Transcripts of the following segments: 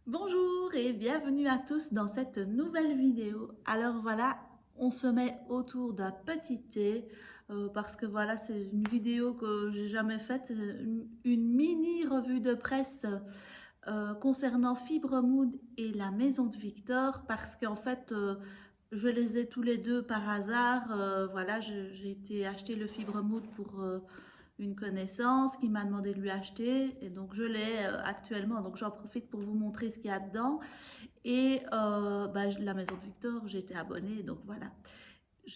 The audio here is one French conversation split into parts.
Bonjour et bienvenue à tous dans cette nouvelle vidéo. Alors voilà, on se met autour d'un petit thé parce que voilà, c'est une vidéo que j'ai jamais faite, une mini revue de presse concernant Fibremood et la maison de Victor parce qu'en fait, je les ai tous les deux par hasard. Voilà, j'ai été acheter le Fibremood pour une connaissance qui m'a demandé de lui acheter et donc je l'ai actuellement, donc j'en profite pour vous montrer ce qu'il y a dedans et la maison de Victor, j'ai été abonnée, donc voilà.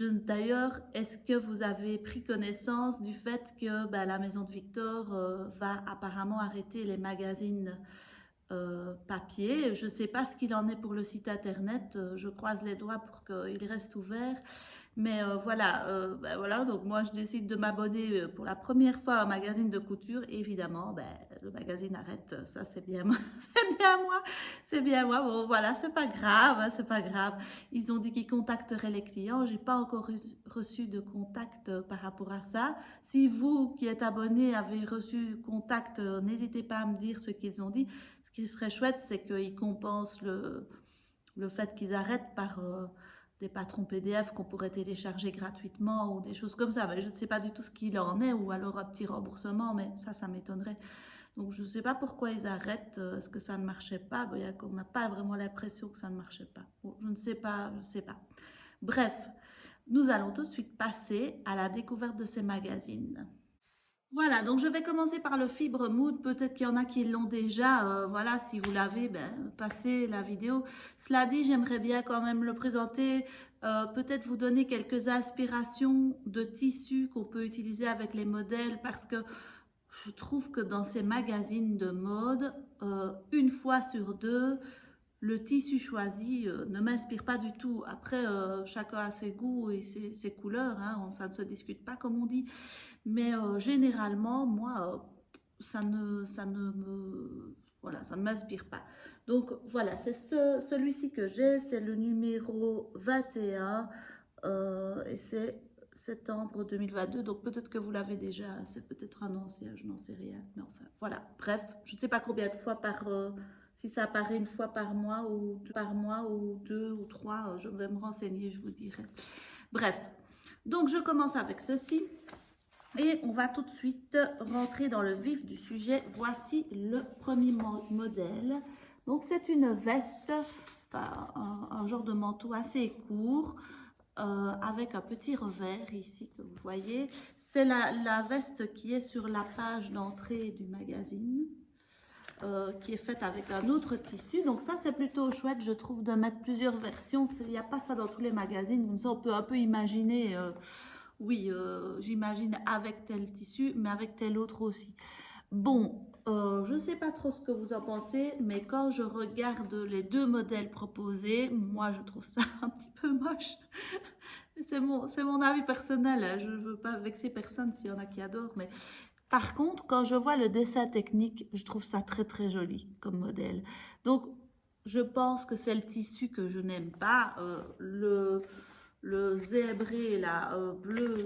D'ailleurs, est-ce que vous avez pris connaissance du fait que la maison de Victor va apparemment arrêter les magazines papier? Je ne sais pas ce qu'il en est pour le site internet, je croise les doigts pour qu'il reste ouvert. Mais voilà, donc moi je décide de m'abonner pour la première fois à un magazine de couture. Et évidemment, le magazine arrête, ça c'est bien moi, c'est bien moi, c'est bien moi. Bon voilà, c'est pas grave, hein, c'est pas grave. Ils ont dit qu'ils contacteraient les clients. J'ai pas encore reçu de contact par rapport à ça. Si vous qui êtes abonné avez reçu contact, n'hésitez pas à me dire ce qu'ils ont dit. Ce qui serait chouette, c'est qu'ils compensent le fait qu'ils arrêtent par des patrons PDF qu'on pourrait télécharger gratuitement ou des choses comme ça. Mais je ne sais pas du tout ce qu'il en est, ou alors un petit remboursement, mais ça m'étonnerait. Donc je ne sais pas pourquoi ils arrêtent. Est-ce que ça ne marchait pas? On n'a pas vraiment l'impression que ça ne marchait pas. Bon, je ne sais pas, je ne sais pas. Bref, nous allons tout de suite passer à la découverte de ces magazines. Voilà, donc je vais commencer par le Fibre Mood. Peut-être qu'il y en a qui l'ont déjà. Voilà, si vous l'avez, passez la vidéo. Cela dit, j'aimerais bien quand même le présenter. Peut-être vous donner quelques inspirations de tissus qu'on peut utiliser avec les modèles parce que je trouve que dans ces magazines de mode, une fois sur deux, le tissu choisi ne m'inspire pas du tout. Après, chacun a ses goûts et ses couleurs, hein, ça ne se discute pas comme on dit. Mais généralement, moi, ça ne m'inspire pas. Donc voilà, c'est celui-ci que j'ai, c'est le numéro 21 et c'est septembre 2022. Donc peut-être que vous l'avez déjà, c'est peut-être un ancien, je n'en sais rien. Mais enfin, voilà. Bref, je ne sais pas combien de fois si ça apparaît une fois par mois ou deux ou trois, je vais me renseigner, je vous dirai. Bref, donc je commence avec ceci. Et on va tout de suite rentrer dans le vif du sujet. Voici le premier modèle. Donc c'est une veste, enfin, un genre de manteau assez court avec un petit revers ici que vous voyez. C'est la veste qui est sur la page d'entrée du magazine. Qui est faite avec un autre tissu. Donc ça, c'est plutôt chouette, je trouve, de mettre plusieurs versions. Il n'y a pas ça dans tous les magazines. Comme ça, on peut un peu imaginer, oui, j'imagine avec tel tissu, mais avec tel autre aussi. Bon, je ne sais pas trop ce que vous en pensez, mais quand je regarde les deux modèles proposés, moi, je trouve ça un petit peu moche. C'est mon avis personnel, hein. Je ne veux pas vexer personne s'il y en a qui adorent, mais par contre, quand je vois le dessin technique, je trouve ça très très joli comme modèle. Donc, je pense que c'est le tissu que je n'aime pas. Le zébré là, bleu,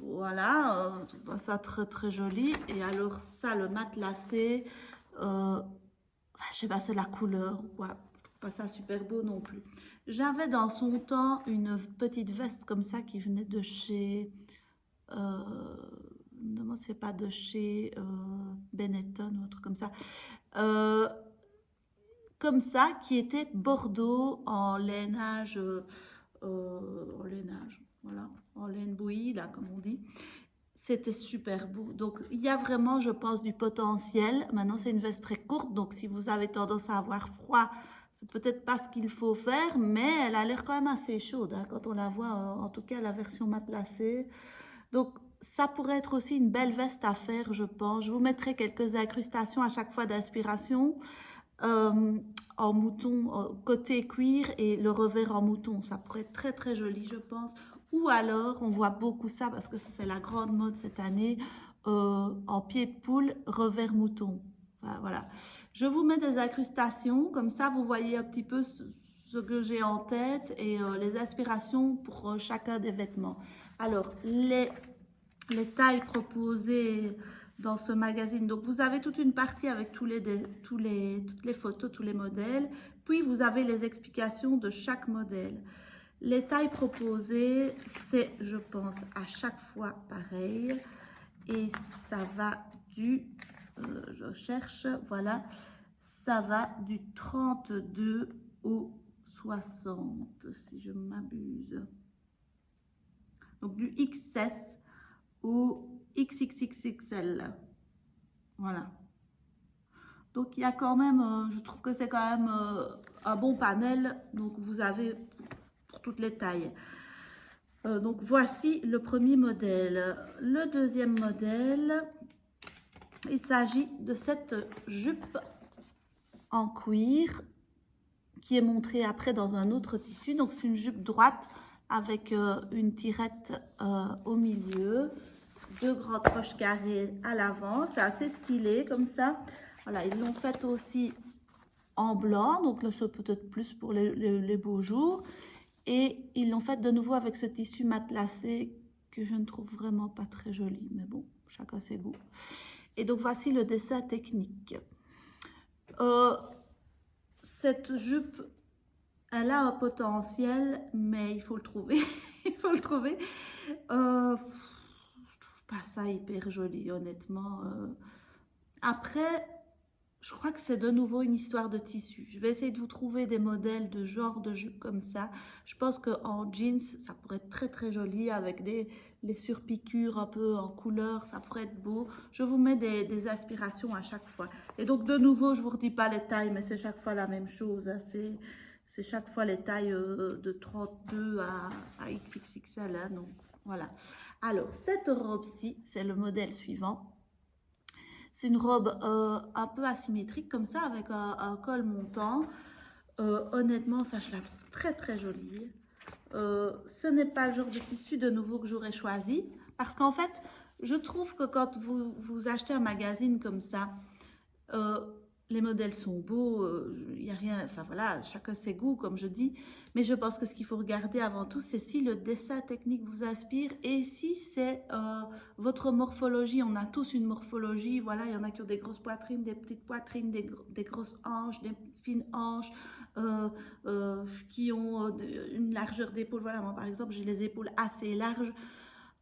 voilà, je trouve ça très très joli. Et alors ça, le matelassé, je sais pas, c'est la couleur, quoi. Je trouve pas ça super beau non plus. J'avais dans son temps une petite veste comme ça qui venait de chez... non, c'est pas de chez Benetton ou autre comme ça. Euh, Comme ça, qui était bordeaux en lainage, voilà, en laine bouillie, là, comme on dit. C'était super beau. Donc, il y a vraiment, je pense, du potentiel. Maintenant, c'est une veste très courte, donc si vous avez tendance à avoir froid, c'est peut-être pas ce qu'il faut faire, mais elle a l'air quand même assez chaude, hein, quand on la voit, en tout cas la version matelassée. Donc, ça pourrait être aussi une belle veste à faire, je pense. Je vous mettrai quelques incrustations à chaque fois d'inspiration euh, en mouton, côté cuir et le revers en mouton. Ça pourrait être très très joli, je pense. Ou alors, on voit beaucoup ça parce que c'est la grande mode cette année, en pied de poule, revers mouton. Enfin, voilà. Je vous mets des incrustations, comme ça vous voyez un petit peu ce que j'ai en tête et les inspirations pour chacun des vêtements. Alors, les tailles proposées dans ce magazine. Donc, vous avez toute une partie avec toutes les photos, tous les modèles. Puis, vous avez les explications de chaque modèle. Les tailles proposées, c'est, je pense, à chaque fois pareil. Et ça va du, je cherche, voilà, ça va du 32 au 60, si je m'abuse. Donc, du XS au XXXXL. Voilà. Donc, il y a quand même, je trouve que c'est quand même un bon panel. Donc, vous avez pour toutes les tailles. Donc, voici le premier modèle. Le deuxième modèle, il s'agit de cette jupe en cuir qui est montrée après dans un autre tissu. Donc, c'est une jupe droite avec une tirette au milieu, deux grandes poches carrées à l'avant. C'est assez stylé comme ça. Voilà, ils l'ont faite aussi en blanc, donc là c'est peut-être plus pour les beaux jours. Et ils l'ont faite de nouveau avec ce tissu matelassé que je ne trouve vraiment pas très joli. Mais bon, chacun ses goûts. Et donc voici le dessin technique. Cette jupe, elle a un potentiel, mais il faut le trouver. Il faut le trouver. Je trouve pas ça hyper joli, honnêtement. Après, je crois que c'est de nouveau une histoire de tissu. Je vais essayer de vous trouver des modèles de genre de jupe comme ça. Je pense qu'en jeans, ça pourrait être très très joli avec les surpiqûres un peu en couleur. Ça pourrait être beau. Je vous mets des aspirations à chaque fois. Et donc de nouveau, je ne vous redis pas les tailles, mais c'est chaque fois la même chose. Hein. C'est chaque fois les tailles de 32 à XXXL. Hein. Donc voilà. Alors cette robe-ci, c'est le modèle suivant. C'est une robe un peu asymétrique comme ça, avec un col montant. Honnêtement, ça, je la trouve très très jolie. Ce n'est pas le genre de tissu de nouveau que j'aurais choisi. Parce qu'en fait, je trouve que quand vous achetez un magazine comme ça, les modèles sont beaux, il n'y a rien, enfin voilà, chacun ses goûts comme je dis, mais je pense que ce qu'il faut regarder avant tout, c'est si le dessin technique vous inspire et si c'est votre morphologie. On a tous une morphologie, voilà, il y en a qui ont des grosses poitrines, des petites poitrines, des grosses hanches, des fines hanches, qui ont une largeur d'épaule. Voilà, moi par exemple, j'ai les épaules assez larges.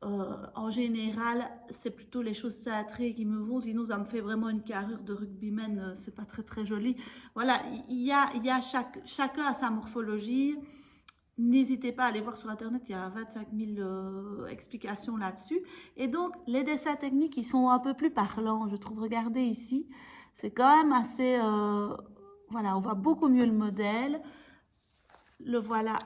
En général, c'est plutôt les choses cintrées qui me vont, sinon ça me fait vraiment une carrure de rugbyman, c'est pas très très joli. Voilà, il y a chacun a sa morphologie. N'hésitez pas à aller voir sur internet, il y a 25 000 explications là-dessus. Et donc, les dessins techniques, ils sont un peu plus parlants, je trouve. Regardez ici, c'est quand même assez... voilà, on voit beaucoup mieux le modèle. Le voilà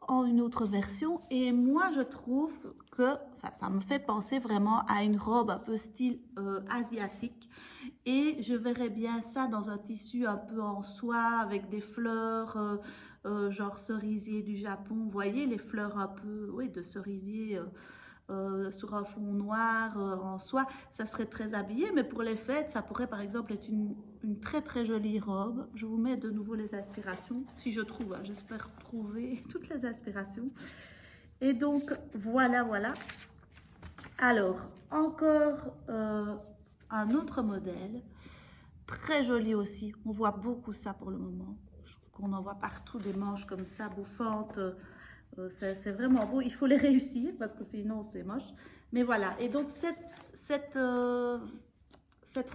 en une autre version, et moi je trouve que ça me fait penser vraiment à une robe un peu style asiatique, et je verrais bien ça dans un tissu un peu en soie avec des fleurs genre cerisier du Japon. Vous voyez les fleurs un peu, oui, de cerisier sur un fond noir en soie, ça serait très habillé. Mais pour les fêtes, ça pourrait par exemple être une très très jolie robe. Je vous mets de nouveau les aspirations, si je trouve, hein, j'espère trouver toutes les aspirations. Et donc voilà, voilà. Alors, encore un autre modèle, très joli aussi. On voit beaucoup ça pour le moment. Je trouve qu'on en voit partout des manches comme ça, bouffantes. C'est vraiment beau, il faut les réussir parce que sinon c'est moche. Mais voilà, et donc cette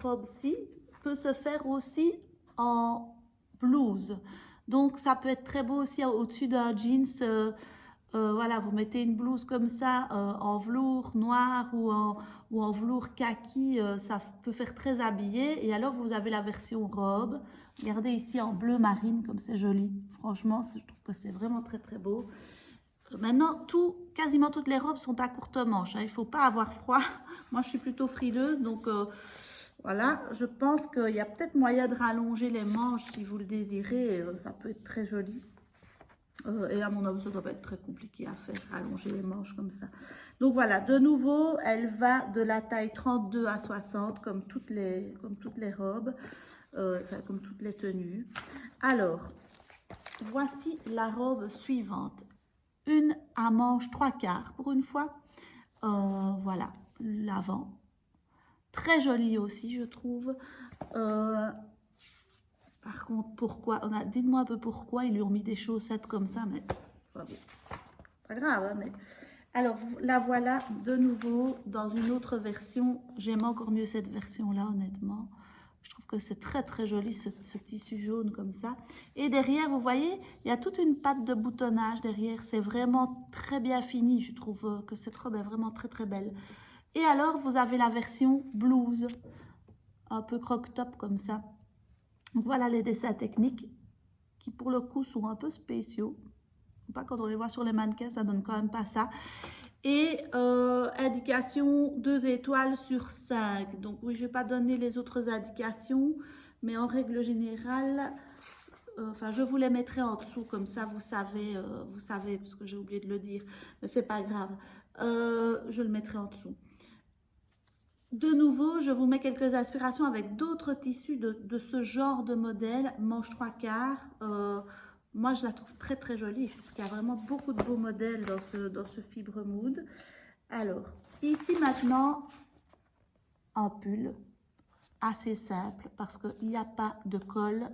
robe-ci peut se faire aussi en blouse. Donc ça peut être très beau aussi au-dessus d'un jeans. Voilà, vous mettez une blouse comme ça en velours noir ou en velours kaki, ça peut faire très habillé. Et alors vous avez la version robe. Regardez ici en bleu marine comme c'est joli. Franchement, je trouve que c'est vraiment très très beau. Maintenant, quasiment toutes les robes sont à courte manche. Hein. Il ne faut pas avoir froid. Moi, je suis plutôt frileuse. Donc, voilà. Je pense qu'il y a peut-être moyen de rallonger les manches si vous le désirez. Ça peut être très joli. Et à mon avis, ça ne doit pas être très compliqué à faire, rallonger les manches comme ça. Donc, voilà. De nouveau, elle va de la taille 32 à 60, comme toutes les robes. Comme toutes les tenues. Alors, voici la robe suivante. Une à manche 3/4 pour une fois. Voilà, l'avant. Très jolie aussi, je trouve. Par contre, pourquoi, dites-moi un peu pourquoi ils lui ont mis des chaussettes comme ça, mais pas grave, hein, mais... Alors, la voilà de nouveau dans une autre version. J'aime encore mieux cette version-là, honnêtement. Je trouve que c'est très, très joli, ce tissu jaune comme ça. Et derrière, vous voyez, il y a toute une patte de boutonnage derrière. C'est vraiment très bien fini. Je trouve que cette robe est vraiment très, très belle. Et alors, vous avez la version blouse, un peu croque-top comme ça. Donc, voilà les dessins techniques qui, pour le coup, sont un peu spéciaux. Pas quand on les voit sur les mannequins, ça donne quand même pas ça. Et indication 2 étoiles sur 5. Donc oui, je vais pas donner les autres indications, mais en règle générale, enfin je vous les mettrai en dessous, comme ça vous savez, parce que j'ai oublié de le dire, mais c'est pas grave. Je le mettrai en dessous. De nouveau, je vous mets quelques inspirations avec d'autres tissus de ce genre de modèle, manche 3/4. Moi, je la trouve très, très jolie. Je trouve qu'il y a vraiment beaucoup de beaux modèles dans ce fibre mood. Alors, ici maintenant, un pull assez simple parce qu'il n'y a pas de col,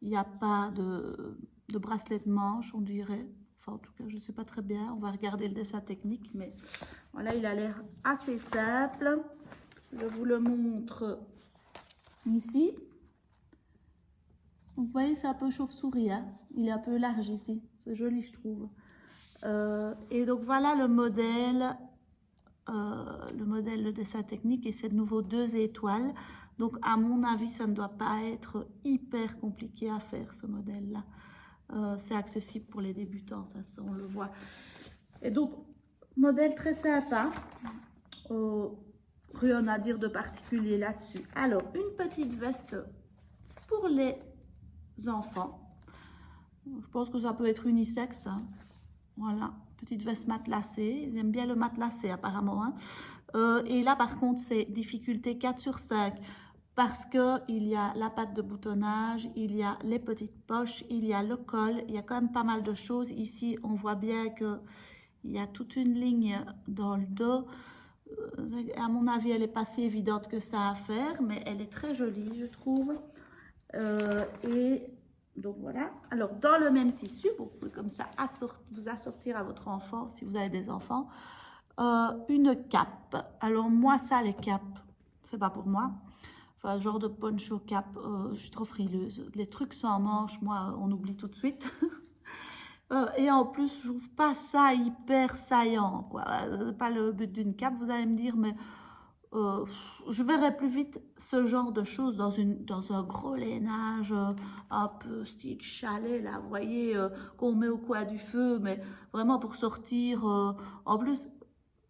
il n'y a pas de bracelet de manche, on dirait. Enfin, en tout cas, je ne sais pas très bien. On va regarder le dessin technique, mais voilà, il a l'air assez simple. Je vous le montre ici. Vous voyez, c'est un peu chauve-souris, hein? Il est un peu large ici. C'est joli, je trouve. Et donc, voilà le modèle, le dessin technique. Et c'est de nouveau 2 étoiles. Donc, à mon avis, ça ne doit pas être hyper compliqué à faire, ce modèle-là. C'est accessible pour les débutants, ça, on le voit. Et donc, modèle très sympa. Rien à dire de particulier là-dessus. Alors, une petite veste pour les enfants. Je pense que ça peut être unisexe. Hein. Voilà, petite veste matelassée. Ils aiment bien le matelassé apparemment. Hein. Et là, par contre, c'est difficulté 4 sur 5 parce qu'il y a la patte de boutonnage, il y a les petites poches, il y a le col. Il y a quand même pas mal de choses. Ici, on voit bien qu'il y a toute une ligne dans le dos. À mon avis, elle n'est pas si évidente que ça à faire, mais elle est très jolie, je trouve. Et donc voilà. Alors, dans le même tissu, vous pouvez comme ça vous assortir à votre enfant, si vous avez des enfants, une cape. Alors, moi, ça, les capes, c'est pas pour moi. Enfin, genre de poncho cap, je suis trop frileuse. Les trucs sans manches, moi, on oublie tout de suite. Et en plus, je trouve pas ça hyper saillant, quoi. Pas le but d'une cape, vous allez me dire, mais je verrais plus vite ce genre de choses dans un gros lainage, un peu style chalet, là, vous voyez, qu'on met au coin du feu, mais vraiment pour sortir. En plus,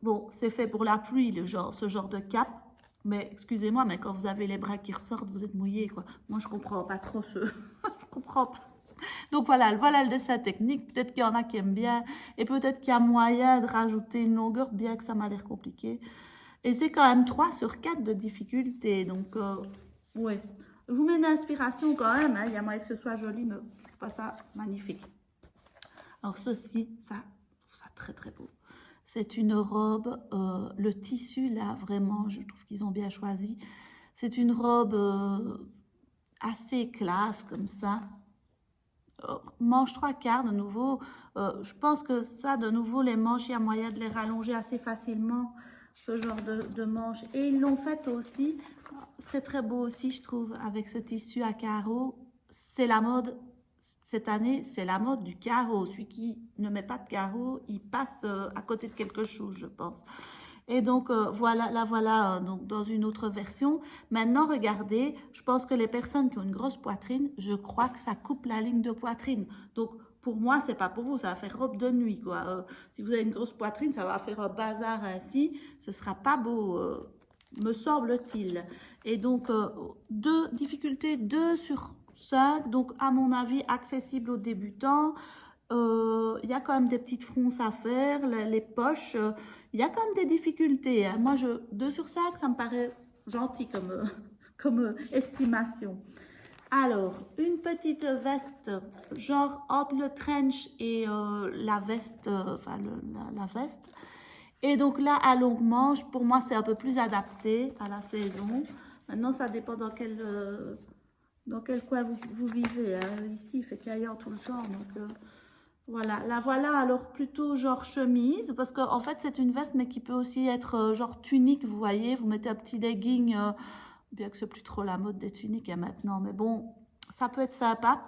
bon, c'est fait pour la pluie, ce genre de cape. Mais excusez-moi, mais quand vous avez les bras qui ressortent, vous êtes mouillé, quoi. Moi, je comprends pas trop je comprends pas. Donc voilà le dessin technique. Peut-être qu'il y en a qui aiment bien. Et peut-être qu'il y a moyen de rajouter une longueur, bien que ça m'a l'air compliqué. Et c'est quand même 3 sur 4 de difficulté. Donc, ouais. Je vous mets une inspiration quand même. Hein. Il y a moyen que ce soit joli, mais je trouve pas ça magnifique. Alors ceci, ça, je trouve ça très très beau. C'est une robe. Le tissu, là, vraiment, je trouve qu'ils ont bien choisi. C'est une robe assez classe, comme ça. Manche 3/4 de nouveau, je pense que ça de nouveau les manches, il y a moyen de les rallonger assez facilement, ce genre de manches. Et ils l'ont fait aussi, c'est très beau aussi je trouve, avec ce tissu à carreaux. C'est la mode, cette année c'est la mode du carreau. Celui qui ne met pas de carreaux, il passe à côté de quelque chose, je pense. Et donc, voilà donc dans une autre version. Maintenant, regardez, je pense que les personnes qui ont une grosse poitrine, je crois que ça coupe la ligne de poitrine. Donc, pour moi, c'est pas pour vous, ça va faire robe de nuit, quoi. Si vous avez une grosse poitrine, ça va faire un bazar ainsi. Ce sera pas beau, me semble-t-il. Et donc, difficulté 2 sur 5. Donc, à mon avis, accessible aux débutants. Il y a quand même des petites fronces à faire, les poches, il y a quand même des difficultés. Hein. Moi, 2 sur 5, ça me paraît gentil comme estimation. Alors, une petite veste, genre entre le trench et la veste, la veste. Et donc là, à longue manche, pour moi, c'est un peu plus adapté à la saison. Maintenant, ça dépend dans quel coin vous vivez. Hein. Ici, il fait caillant tout le temps. Donc, voilà. La voilà alors plutôt genre chemise. Parce qu'en fait, c'est une veste, mais qui peut aussi être genre tunique, vous voyez. Vous mettez un petit legging, bien que c'est plus trop la mode des tuniques hein, maintenant. Mais bon, ça peut être sympa.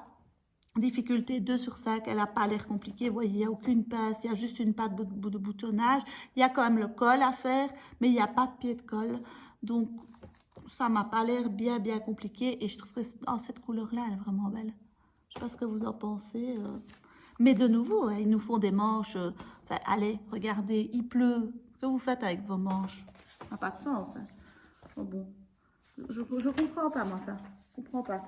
Difficulté 2 sur 5, elle n'a pas l'air compliquée, vous voyez, il n'y a aucune pince, il y a juste une patte de boutonnage, il y a quand même le col à faire, mais il n'y a pas de pied de colle, donc ça m'a pas l'air bien compliqué, et je trouve que cette couleur-là, elle est vraiment belle. Je ne sais pas ce que vous en pensez, mais de nouveau, ils nous font des manches, enfin, allez, regardez, il pleut, que vous faites avec vos manches? Ça n'a pas de sens, hein. Oh bon, je comprends pas, moi, ça, je comprends pas.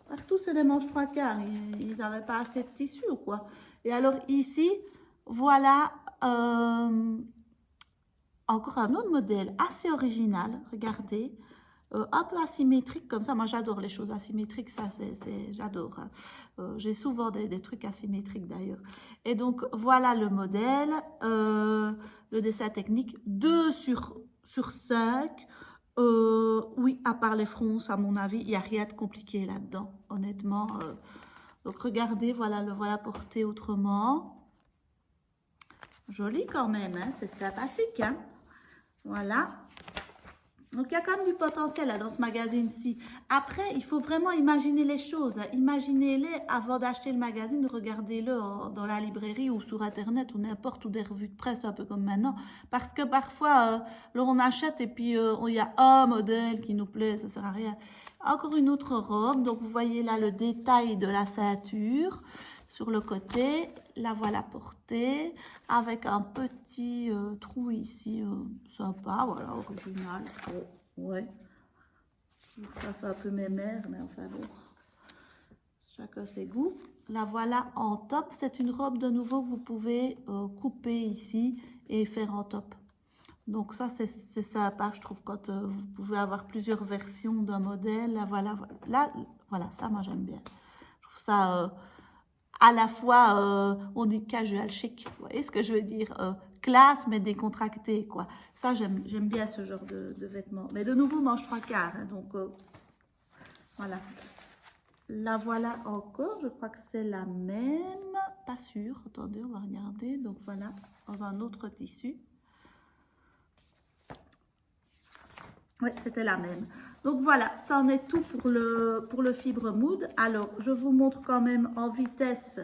Partout, c'est des manches 3/4. Ils n'avaient pas assez de tissu ou quoi. Et alors ici, voilà encore un autre modèle assez original. Regardez. Un peu asymétrique comme ça. Moi, j'adore les choses asymétriques. Ça, j'adore. Hein. J'ai souvent des trucs asymétriques d'ailleurs. Et donc, voilà le modèle. Le dessin technique. 2 sur 5. Oui, à part les fronces, à mon avis, il n'y a rien de compliqué là-dedans, honnêtement. Donc, regardez, voilà, le voilà porté autrement. Joli quand même, hein, c'est sympathique. Hein, voilà. Donc, il y a quand même du potentiel là, dans ce magazine-ci. Après, il faut vraiment imaginer les choses. Hein. Imaginez-les avant d'acheter le magazine, regardez-le dans la librairie ou sur Internet ou n'importe où des revues de presse, un peu comme maintenant. Parce que parfois, on achète et puis il y a un modèle qui nous plaît, ça ne sert à rien. Encore une autre robe. Donc, vous voyez là le détail de la ceinture sur le côté. La voilà portée avec un petit trou ici, sympa, voilà, original. Oh, ouais, ça fait un peu mémère, mais enfin bon, chacun ses goûts. La voilà en top. C'est une robe de nouveau que vous pouvez couper ici et faire en top. Donc ça, c'est sympa, je trouve, quand vous pouvez avoir plusieurs versions d'un modèle. Là, voilà, ça, moi, j'aime bien. Je trouve ça... à la fois, on dit casual chic, vous voyez ce que je veux dire, classe mais décontracté, quoi. Ça, j'aime bien ce genre de vêtements. Mais de nouveau, manche 3/4, hein, donc voilà. La voilà encore, je crois que c'est la même, pas sûr, attendez, on va regarder. Donc voilà, dans un autre tissu. Oui, c'était la même. Donc voilà, ça en est tout pour le Fibre Mood. Alors, je vous montre quand même en vitesse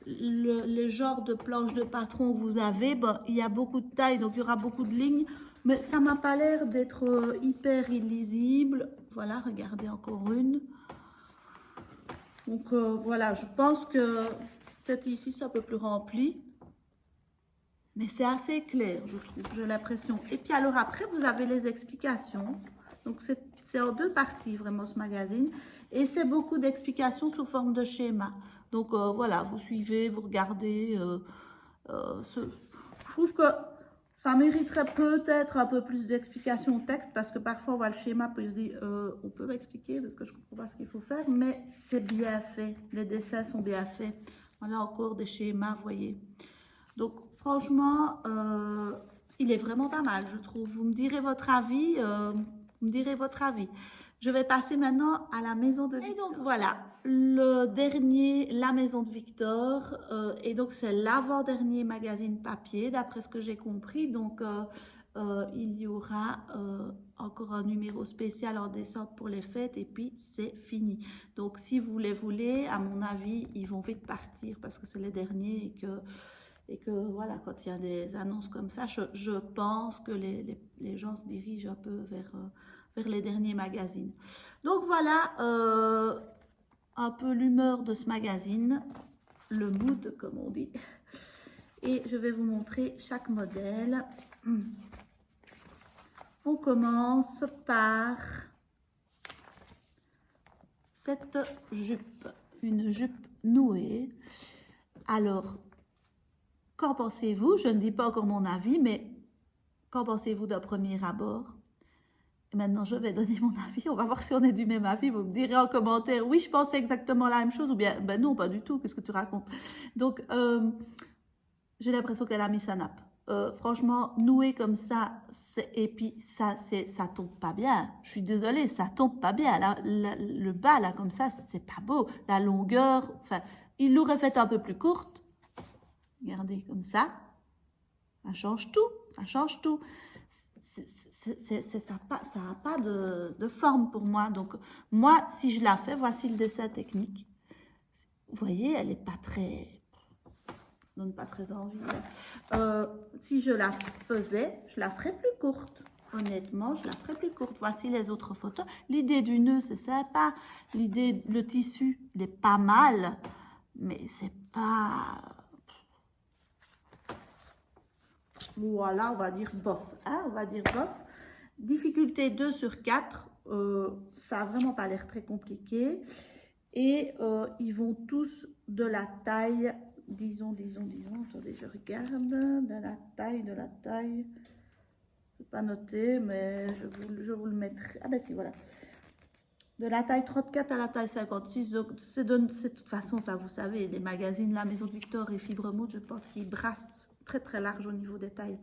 les genres de planches de patron que vous avez. Bon, il y a beaucoup de tailles, donc il y aura beaucoup de lignes. Mais ça m'a pas l'air d'être hyper illisible. Voilà, regardez encore une. Donc voilà, je pense que peut-être ici, c'est un peu plus rempli. Mais c'est assez clair, je trouve, j'ai l'impression. Et puis alors après, vous avez les explications. Donc c'est en 2 parties vraiment ce magazine. Et c'est beaucoup d'explications sous forme de schéma. Donc voilà, vous suivez, vous regardez. Je trouve que ça mériterait peut-être un peu plus d'explications au texte. Parce que parfois on voit le schéma, puis on se dit, on peut m'expliquer parce que je ne comprends pas ce qu'il faut faire. Mais c'est bien fait, les dessins sont bien faits. Voilà encore des schémas, vous voyez. Donc, franchement, il est vraiment pas mal, je trouve. Vous me direz votre avis. Je vais passer maintenant à la maison de Victor. Et donc, voilà, le dernier, la maison de Victor. Et donc, c'est l'avant-dernier magazine papier, d'après ce que j'ai compris. Donc, il y aura encore un numéro spécial en décembre pour les fêtes et puis c'est fini. Donc, si vous les voulez, à mon avis, ils vont vite partir parce que c'est les derniers et que voilà, quand il y a des annonces comme ça, je pense que les gens se dirigent un peu vers les derniers magazines. Donc voilà, un peu l'humeur de ce magazine, le mood comme on dit. Et je vais vous montrer chaque modèle. On commence par cette jupe, une jupe nouée. Alors, qu'en pensez-vous? Je ne dis pas encore mon avis, mais qu'en pensez-vous d'un premier abord? Et maintenant, je vais donner mon avis. On va voir si on est du même avis. Vous me direz en commentaire, oui, je pensais exactement la même chose, ou bien, ben non, pas du tout, qu'est-ce que tu racontes? Donc, j'ai l'impression qu'elle a mis sa nappe. franchement, noué comme ça, et puis ça tombe pas bien. Je suis désolée, ça tombe pas bien. Le bas, là, comme ça, c'est pas beau. La longueur, enfin, il l'aurait fait un peu plus courte. Regardez, comme ça. Ça change tout, ça change tout. Ça n'a pas de forme pour moi. Donc, moi, si je la fais, voici le dessin technique. Vous voyez, elle n'est pas très... donne pas très envie. Si je la faisais, je la ferais plus courte. Honnêtement, je la ferais plus courte. Voici les autres photos. L'idée du nœud, c'est sympa. L'idée, le tissu, il est pas mal. Mais c'est pas... Voilà, on va dire bof. Hein, on va dire bof. Difficulté 2 sur 4. Ça n'a vraiment pas l'air très compliqué. Et ils vont tous de la taille... Disons, attendez, je regarde, de la taille, je n'ai pas noté, mais je vous le mettrai, ah ben si, voilà, de la taille 34 à la taille 56, donc c'est de toute façon, ça vous savez, les magazines, la Maison de Victor et Fibre Mode, je pense qu'ils brassent très très large au niveau des tailles.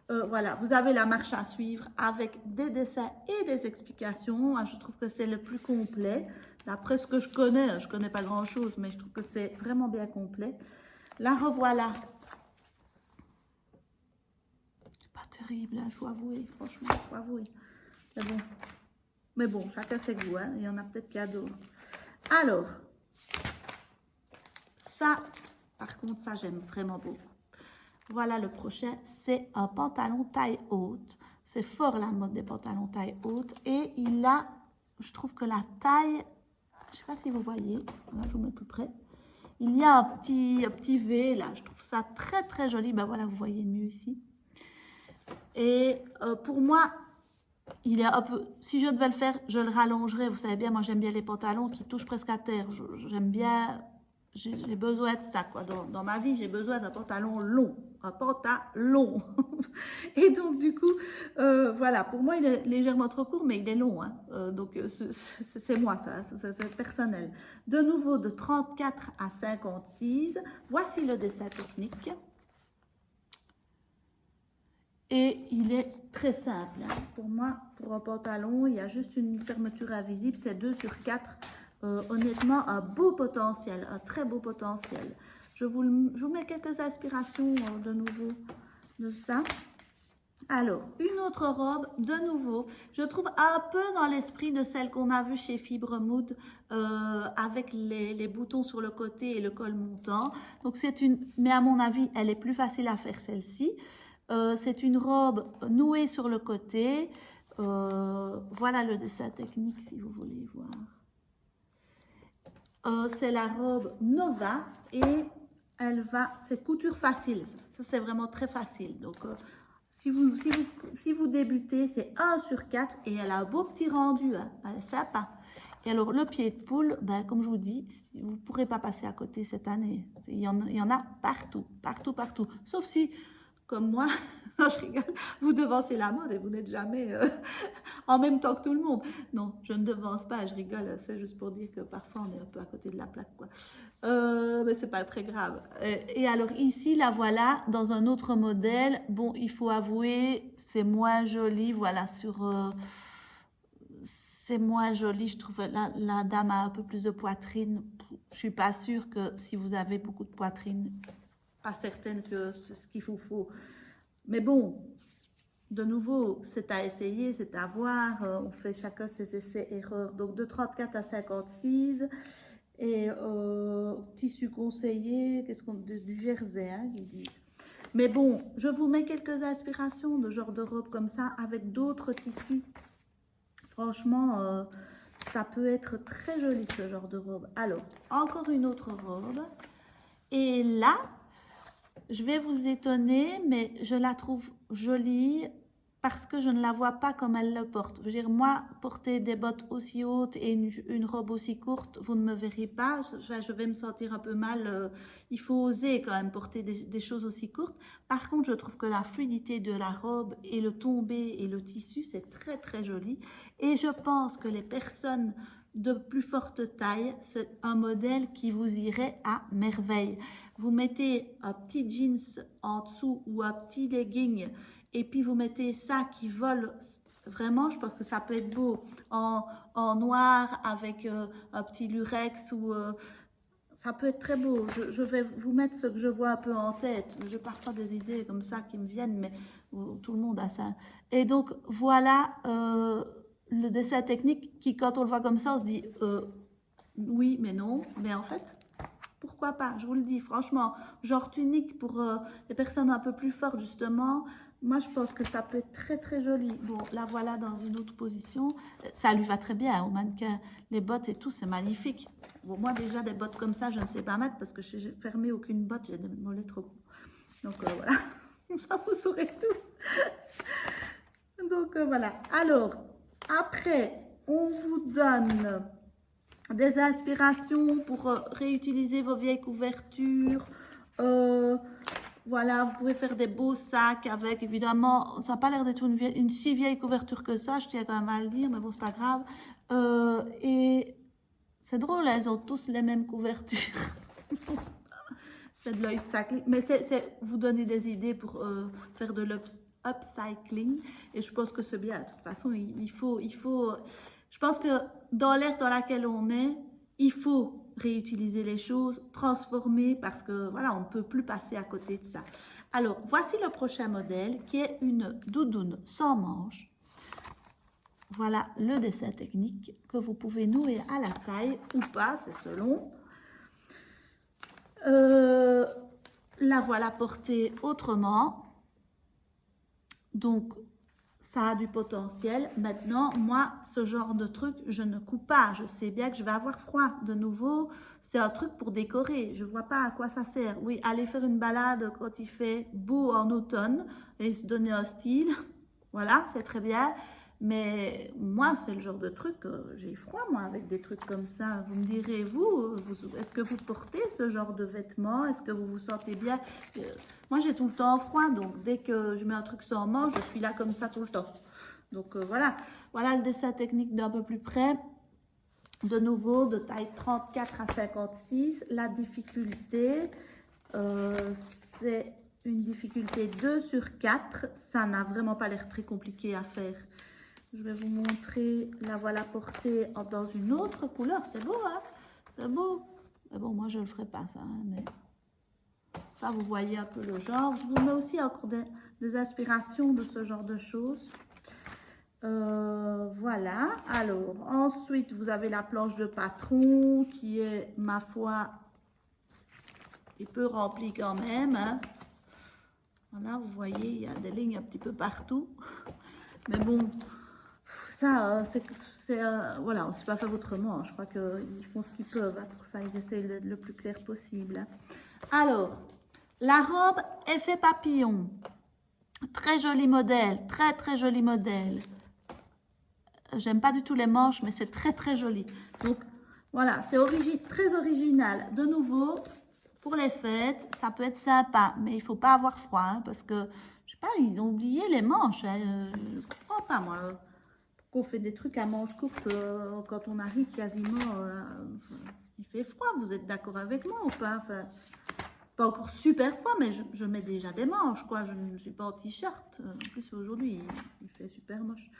Voilà, vous avez la marche à suivre avec des dessins et des explications. Je trouve que c'est le plus complet. D'après ce que je connais pas grand chose, mais je trouve que c'est vraiment bien complet. La revoilà. C'est pas terrible, il faut avouer, franchement, il faut avouer. Mais bon, chacun ses goûts, hein. Il y en a peut-être qui adorent. Alors, ça, par contre, ça j'aime vraiment beaucoup. Voilà le prochain, c'est un pantalon taille haute. C'est fort la mode des pantalons taille haute. Et il a, je trouve que la taille, je ne sais pas si vous voyez, là je vous mets plus près. Il y a un petit V là, je trouve ça très très joli. Ben voilà, vous voyez mieux ici. Et pour moi, il est un peu, si je devais le faire, je le rallongerais. Vous savez bien, moi j'aime bien les pantalons qui touchent presque à terre. J'aime bien, j'ai besoin de ça quoi. Dans ma vie, j'ai besoin d'un pantalon long. Un pantalon. Et donc du coup, voilà, pour moi il est légèrement trop court, mais il est long. Hein. Donc c'est moi, c'est personnel. De nouveau, de 34 à 56, voici le dessin technique. Et il est très simple. Hein. Pour moi, pour un pantalon, il y a juste une fermeture invisible, c'est 2 sur 4. Honnêtement, un beau potentiel, un très beau potentiel. Je vous mets quelques inspirations de nouveau de ça. Alors, une autre robe, de nouveau, je trouve un peu dans l'esprit de celle qu'on a vue chez Fibre Mode avec les boutons sur le côté et le col montant. Donc, c'est une, mais à mon avis, elle est plus facile à faire celle-ci. C'est une robe nouée sur le côté. Voilà le dessin technique si vous voulez voir. C'est la robe Nova et elle va, c'est couture facile. Ça c'est vraiment très facile. Donc si vous débutez, c'est 1 sur 4 et elle a un beau petit rendu. Hein. Elle est sympa. Et alors le pied de poule, ben, comme je vous dis, vous ne pourrez pas passer à côté cette année. Il y en a partout. Sauf si... comme moi, non, je rigole, vous devancez la mode et vous n'êtes jamais en même temps que tout le monde. Non, je ne devance pas, je rigole, c'est juste pour dire que parfois on est un peu à côté de la plaque, quoi. Mais c'est pas très grave. Et alors ici, la voilà, dans un autre modèle. Bon, il faut avouer, c'est moins joli, voilà, c'est moins joli, je trouve. La dame a un peu plus de poitrine. Je suis pas sûre que si vous avez beaucoup de poitrine... pas certaine que c'est ce qu'il vous faut. Mais bon, de nouveau, c'est à essayer, c'est à voir. On fait chacun ses essais-erreurs. Donc, de 34 à 56. Et tissu conseillé, qu'est-ce qu'on dit, du jersey, hein, ils disent. Mais bon, je vous mets quelques inspirations de genre de robe comme ça, avec d'autres tissus. Franchement, ça peut être très joli, ce genre de robe. Alors, encore une autre robe. Et là... je vais vous étonner, mais je la trouve jolie parce que je ne la vois pas comme elle le porte. Je veux dire, moi, porter des bottes aussi hautes et une robe aussi courte, vous ne me verrez pas. Je vais me sentir un peu mal. Il faut oser quand même porter des choses aussi courtes. Par contre, je trouve que la fluidité de la robe et le tombé et le tissu, c'est très, très joli. Et je pense que les personnes de plus forte taille, c'est un modèle qui vous irait à merveille. Vous mettez un petit jeans en dessous ou un petit legging et puis vous mettez ça qui vole. Vraiment, je pense que ça peut être beau en noir avec un petit lurex ou ça peut être très beau. Je vais vous mettre ce que je vois un peu en tête. Je parfois des idées comme ça qui me viennent, mais tout le monde a ça. Et donc, voilà le dessin technique qui, quand on le voit comme ça, on se dit oui, mais non. Mais en fait, pourquoi pas? Je vous le dis, franchement, genre tunique pour les personnes un peu plus fortes, justement. Moi, je pense que ça peut être très, très joli. Bon, là, voilà dans une autre position. Ça lui va très bien au mannequin. Les bottes et tout, c'est magnifique. Bon, moi, déjà, des bottes comme ça, je ne sais pas mettre parce que je n'ai fermé aucune botte. J'ai des mollets trop gros. Donc, voilà. Ça, vous saurez tout. Donc, voilà. Alors, après, on vous donne des inspirations pour réutiliser vos vieilles couvertures. Voilà, vous pouvez faire des beaux sacs avec, évidemment, ça n'a pas l'air d'être une si vieille couverture que ça, je tiens quand même à le dire, mais bon, c'est pas grave. Et c'est drôle, elles ont tous les mêmes couvertures. C'est de l'upcycling, mais c'est vous donner des idées pour faire de l'upcycling. Et je pense que c'est bien. De toute façon, il faut. Je pense que dans l'ère dans laquelle on est, il faut réutiliser les choses, transformer, parce que voilà, on ne peut plus passer à côté de ça. Alors, voici le prochain modèle qui est une doudoune sans manches. Voilà le dessin technique que vous pouvez nouer à la taille ou pas, c'est selon. La voilà portée autrement. Donc, ça a du potentiel. Maintenant, moi, ce genre de truc, je ne coupe pas. Je sais bien que je vais avoir froid. De nouveau, c'est un truc pour décorer. Je ne vois pas à quoi ça sert. Oui, aller faire une balade quand il fait beau en automne et se donner un style. Voilà, c'est très bien. Mais moi, c'est le genre de truc, j'ai froid, moi, avec des trucs comme ça. Vous me direz, est-ce que vous portez ce genre de vêtements? Est-ce que vous vous sentez bien? Moi, j'ai tout le temps froid, donc dès que je mets un truc sans manche, je suis là comme ça tout le temps. Donc, voilà. Voilà le dessin technique d'un peu plus près. De nouveau, de taille 34 à 56. La difficulté, c'est une difficulté 2 sur 4. Ça n'a vraiment pas l'air très compliqué à faire. Je vais vous montrer, la voilà portée dans une autre couleur. C'est beau, hein? C'est beau. Mais bon, moi, je ne le ferai pas, ça. Hein, mais ça, vous voyez un peu le genre. Je vous mets aussi encore des inspirations de ce genre de choses. Voilà. Alors, ensuite, vous avez la planche de patron qui est, ma foi, un peu remplie quand même. Hein. Voilà, vous voyez, il y a des lignes un petit peu partout. Mais bon... Ça, voilà, on ne sait pas faire autrement. Je crois qu'ils font ce qu'ils peuvent. Hein, pour ça, ils essaient le plus clair possible. Alors, la robe effet papillon. Très joli modèle. Très, très joli modèle. J'aime pas du tout les manches, mais c'est très, très joli. Donc, voilà, c'est très original. De nouveau, pour les fêtes, ça peut être sympa. Mais il ne faut pas avoir froid. Hein, parce que, je sais pas, ils ont oublié les manches. Hein, je ne comprends pas, moi. Qu'on fait des trucs à manches courtes quand on arrive quasiment, il fait froid, vous êtes d'accord avec moi ou pas? Enfin, pas encore super froid, mais je mets déjà des manches, quoi. Je ne suis pas en t-shirt. En plus, aujourd'hui, il fait super moche.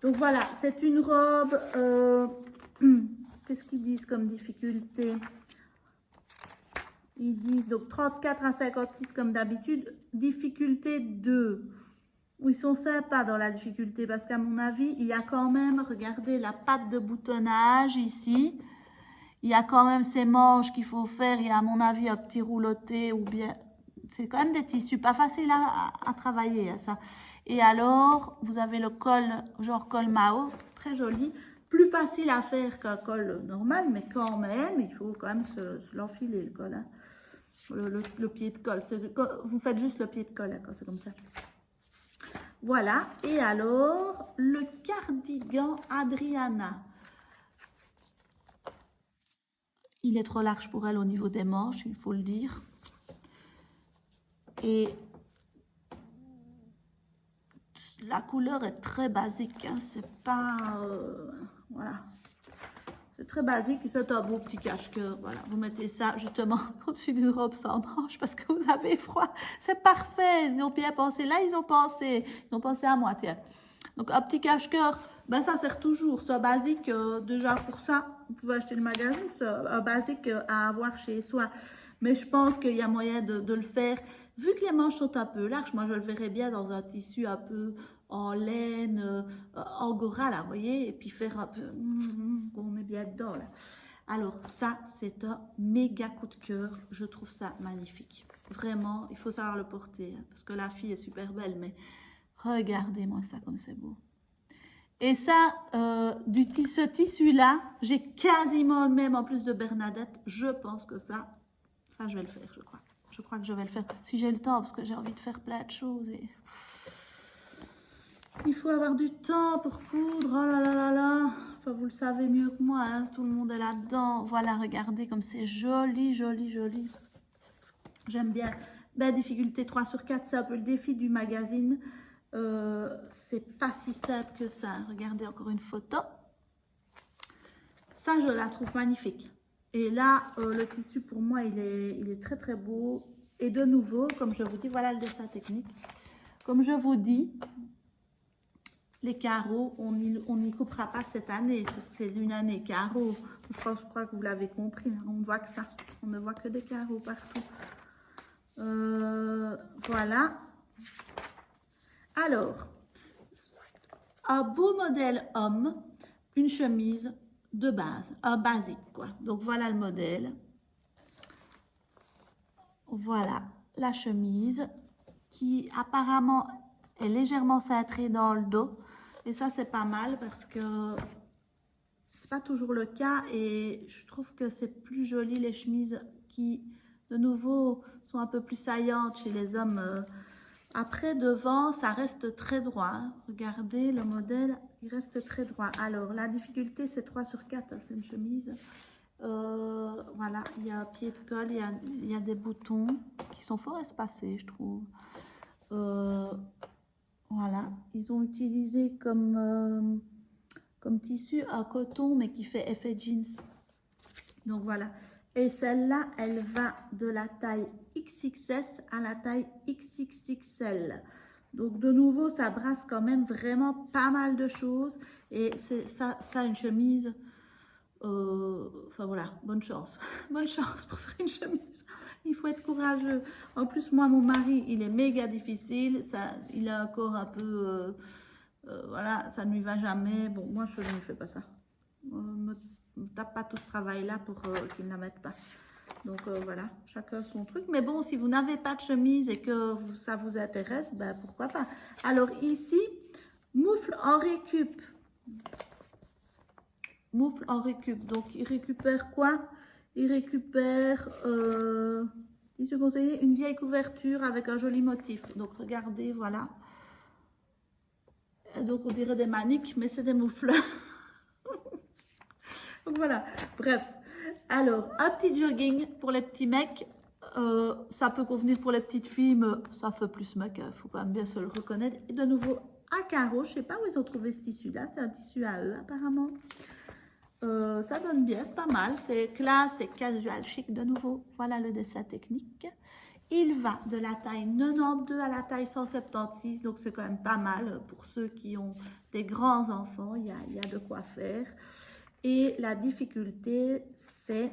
Donc voilà, c'est une robe. Qu'est-ce qu'ils disent comme difficulté? Ils disent donc 34 à 56 comme d'habitude. Difficulté 2. Où ils sont sympas dans la difficulté parce qu'à mon avis, il y a quand même, regardez la patte de boutonnage ici. Il y a quand même ces manches qu'il faut faire. Il y a à mon avis un petit rouloté ou bien... C'est quand même des tissus pas faciles à travailler, hein, ça. Et alors, vous avez le col, genre col Mao, très joli. Plus facile à faire qu'un col normal, mais quand même, il faut quand même se l'enfiler, le col. Hein. Le pied de col. Vous faites juste le pied de col, hein, quand c'est comme ça. Voilà, et alors, le cardigan Adriana. Il est trop large pour elle au niveau des manches, il faut le dire. Et la couleur est très basique, hein, c'est pas... voilà. C'est très basique et c'est un beau petit cache-cœur. Voilà, vous mettez ça justement au-dessus d'une robe sans manches parce que vous avez froid. C'est parfait. Ils ont bien pensé. Là, ils ont pensé à moi, tiens. Donc, un petit cache-cœur, ben, ça sert toujours. C'est un basique, déjà pour ça, vous pouvez acheter le magazine. C'est un basique à avoir chez soi. Mais je pense qu'il y a moyen de le faire. Vu que les manches sont un peu larges, moi, je le verrais bien dans un tissu un peu en laine, angora, là, vous voyez, et puis faire un peu, on est bien dedans, là. Alors, ça, c'est un méga coup de cœur. Je trouve ça magnifique. Vraiment, il faut savoir le porter, hein, parce que la fille est super belle, mais regardez-moi ça comme c'est beau. Et ça, ce tissu-là, j'ai quasiment le même en plus de Bernadette. Je pense que ça, je vais le faire, je crois. Je crois que je vais le faire si j'ai le temps, parce que j'ai envie de faire plein de choses. Et... il faut avoir du temps pour coudre. Oh là là là là. Enfin, vous le savez mieux que moi, hein, tout le monde est là-dedans. Voilà, regardez comme c'est joli, joli, joli. J'aime bien. Ben, difficulté 3 sur 4, c'est un peu le défi du magazine. C'est pas si simple que ça. Regardez encore une photo. Ça, je la trouve magnifique. Et là, le tissu, pour moi, il est très, très beau. Et de nouveau, comme je vous dis, voilà le dessin technique. Comme je vous dis, les carreaux, on n'y coupera pas cette année. C'est une année carreaux. Je crois que vous l'avez compris. Hein. On ne voit que ça. On ne voit que des carreaux partout. Voilà. Alors, un beau modèle homme, une chemise de base, un basique quoi. Donc voilà le modèle. Voilà la chemise qui apparemment est légèrement cintrée dans le dos. Et ça c'est pas mal parce que c'est pas toujours le cas et je trouve que c'est plus joli les chemises qui de nouveau sont un peu plus saillantes chez les hommes. Après, devant, ça reste très droit. Hein. Regardez le modèle, il reste très droit. Alors, la difficulté, c'est 3 sur 4, hein, c'est une chemise. Voilà, il y a un pied de colle, il y a des boutons qui sont fort espacés, je trouve. Voilà, ils ont utilisé comme tissu un coton, mais qui fait effet jeans. Donc, voilà. Et celle-là, elle va de la taille XXS à la taille XXXL. Donc, de nouveau, ça brasse quand même vraiment pas mal de choses. Et c'est ça une chemise. Enfin, voilà, bonne chance. Bonne chance pour faire une chemise. Il faut être courageux. En plus, moi, mon mari, il est méga difficile. Il a un corps un peu... voilà, ça ne lui va jamais. Bon, moi, je ne lui fais pas ça. Ne tape pas tout ce travail-là pour qu'ils ne la mettent pas. Donc voilà, chacun son truc. Mais bon, si vous n'avez pas de chemise et que ça vous intéresse, ben pourquoi pas. Alors ici, moufle en récup. Moufle en récup. Donc il récupère quoi? Il récupère, il se conseillait une vieille couverture avec un joli motif. Donc regardez, voilà. Donc on dirait des maniques, mais c'est des moufles. Donc voilà, bref. Alors, un petit jogging pour les petits mecs. Ça peut convenir pour les petites filles, mais ça fait plus mec. Il faut quand même bien se le reconnaître. Et de nouveau, à carreaux. Je ne sais pas où ils ont trouvé ce tissu-là. C'est un tissu à eux, apparemment. Ça donne bien, c'est pas mal. C'est classe, c'est casual, chic de nouveau. Voilà le dessin technique. Il va de la taille 92 à la taille 176. Donc, c'est quand même pas mal pour ceux qui ont des grands enfants. Il y a de quoi faire. Et la difficulté, c'est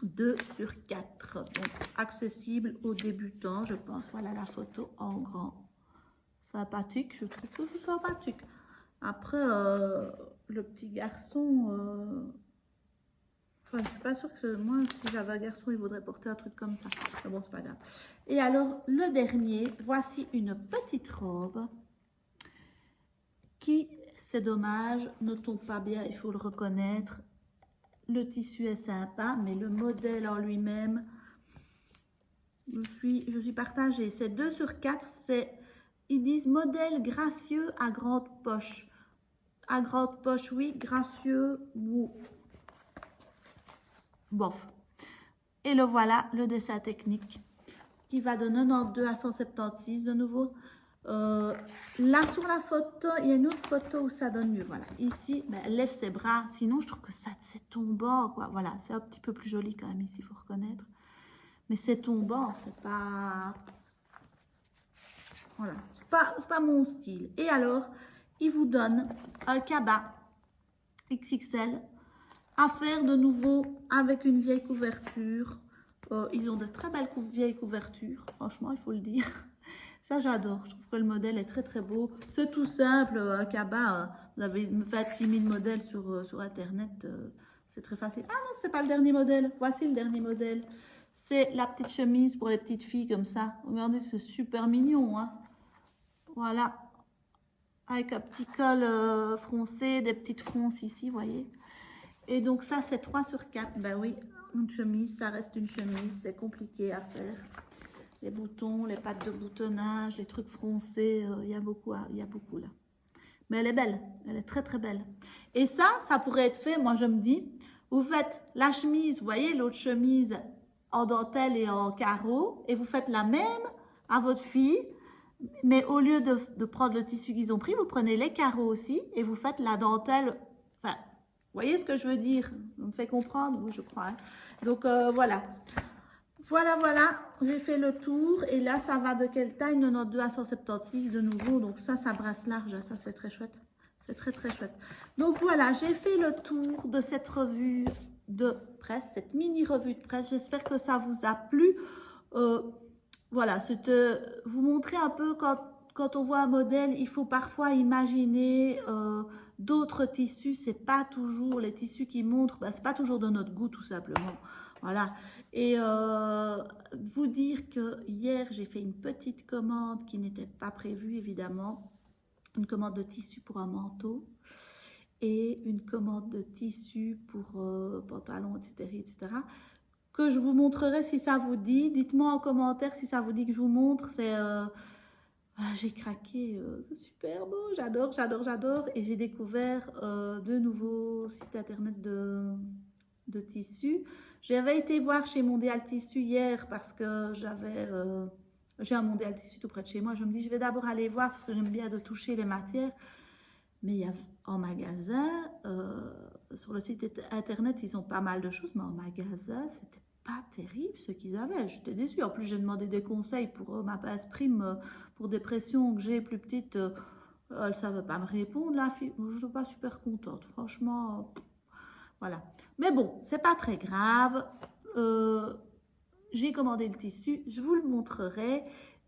2 sur 4. Donc, accessible aux débutants, je pense. Voilà la photo en grand. Sympathique, je trouve que c'est sympathique. Après, le petit garçon... Enfin, je ne suis pas sûre que moi, si j'avais un garçon, il voudrait porter un truc comme ça. Mais bon, c'est pas grave. Et alors, le dernier, voici une petite robe qui... C'est dommage, ne tombe pas bien, il faut le reconnaître. Le tissu est sympa, mais le modèle en lui-même, je suis partagée. C'est 2 sur 4, ils disent modèle gracieux à grande poche. À grande poche, oui, gracieux, ou bof. Et le voilà, le dessin technique, qui va de 92 à 176 de nouveau. Là sur la photo, il y a une autre photo où ça donne mieux. Voilà, ici, ben, elle lève ses bras. Sinon, je trouve que ça c'est tombant, quoi. Voilà, c'est un petit peu plus joli quand même ici, il faut reconnaître. Mais c'est tombant, c'est pas... Voilà, c'est pas mon style. Et alors, il vous donne un cabas XXL à faire de nouveau avec une vieille couverture. Ils ont de très belles vieilles couvertures, franchement, il faut le dire. Ça, j'adore. Je trouve que le modèle est très, très beau. C'est tout simple, un cabas. Vous avez fait 6000 modèles sur Internet. C'est très facile. Ah non, c'est pas le dernier modèle. Voici le dernier modèle. C'est la petite chemise pour les petites filles comme ça. Regardez, c'est super mignon, hein. Voilà. Avec un petit col froncé, des petites fronces ici, vous voyez. Et donc ça, c'est 3 sur 4. Ben oui, une chemise, ça reste une chemise. C'est compliqué à faire. Les boutons, les pattes de boutonnage, les trucs froncés, il y a beaucoup là. Mais elle est belle, elle est très très belle. Et ça pourrait être fait, moi je me dis, vous faites la chemise, vous voyez l'autre chemise en dentelle et en carreau, et vous faites la même à votre fille, mais au lieu de prendre le tissu qu'ils ont pris, vous prenez les carreaux aussi, et vous faites la dentelle, enfin, vous voyez ce que je veux dire? On me fait comprendre, oui, je crois. Hein. Donc voilà. Voilà, j'ai fait le tour et là, ça va de quelle taille? 92 à 176 de nouveau. Donc ça brasse large, ça c'est très chouette. C'est très très chouette. Donc voilà, j'ai fait le tour de cette revue de presse, cette mini revue de presse. J'espère que ça vous a plu. Voilà, c'est vous montrer un peu quand on voit un modèle, il faut parfois imaginer d'autres tissus. C'est pas toujours les tissus qui montrent, ben, c'est pas toujours de notre goût tout simplement. Voilà. Et vous dire que hier, j'ai fait une petite commande qui n'était pas prévue, évidemment. Une commande de tissu pour un manteau et une commande de tissu pour pantalon, etc., etc. Que je vous montrerai si ça vous dit. Dites-moi en commentaire si ça vous dit que je vous montre. C'est... j'ai craqué, c'est super beau, j'adore, j'adore, j'adore. Et j'ai découvert de nouveaux sites internet de tissus. J'avais été voir chez Mondial Tissu hier parce que j'ai un Mondial Tissu tout près de chez moi. Je me dis, je vais d'abord aller voir parce que j'aime bien de toucher les matières. Mais il y a, en magasin, sur le site internet, ils ont pas mal de choses, mais en magasin, c'était pas terrible ce qu'ils avaient. J'étais déçue. En plus, j'ai demandé des conseils pour ma passe prime, pour des pressions que j'ai plus petites. Elle ne savait pas me répondre, la fille. Je ne suis pas super contente, franchement. Voilà. Mais bon, c'est pas très grave. J'ai commandé le tissu, je vous le montrerai.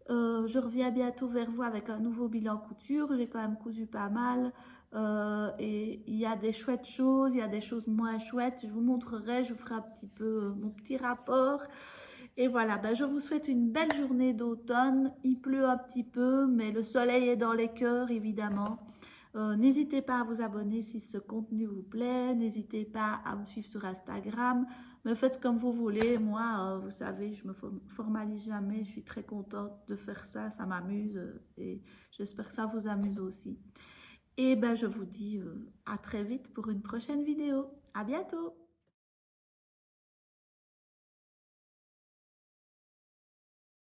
Je reviens bientôt vers vous avec un nouveau bilan couture. J'ai quand même cousu pas mal. Et il y a des chouettes choses, il y a des choses moins chouettes. Je vous montrerai, je vous ferai un petit peu mon petit rapport. Et voilà, ben je vous souhaite une belle journée d'automne. Il pleut un petit peu, mais le soleil est dans les cœurs, évidemment. N'hésitez pas à vous abonner si ce contenu vous plaît. N'hésitez pas à me suivre sur Instagram. Me faites comme vous voulez. Moi, vous savez, je me formalise jamais. Je suis très contente de faire ça. Ça m'amuse et j'espère que ça vous amuse aussi. Et ben, je vous dis à très vite pour une prochaine vidéo. À bientôt!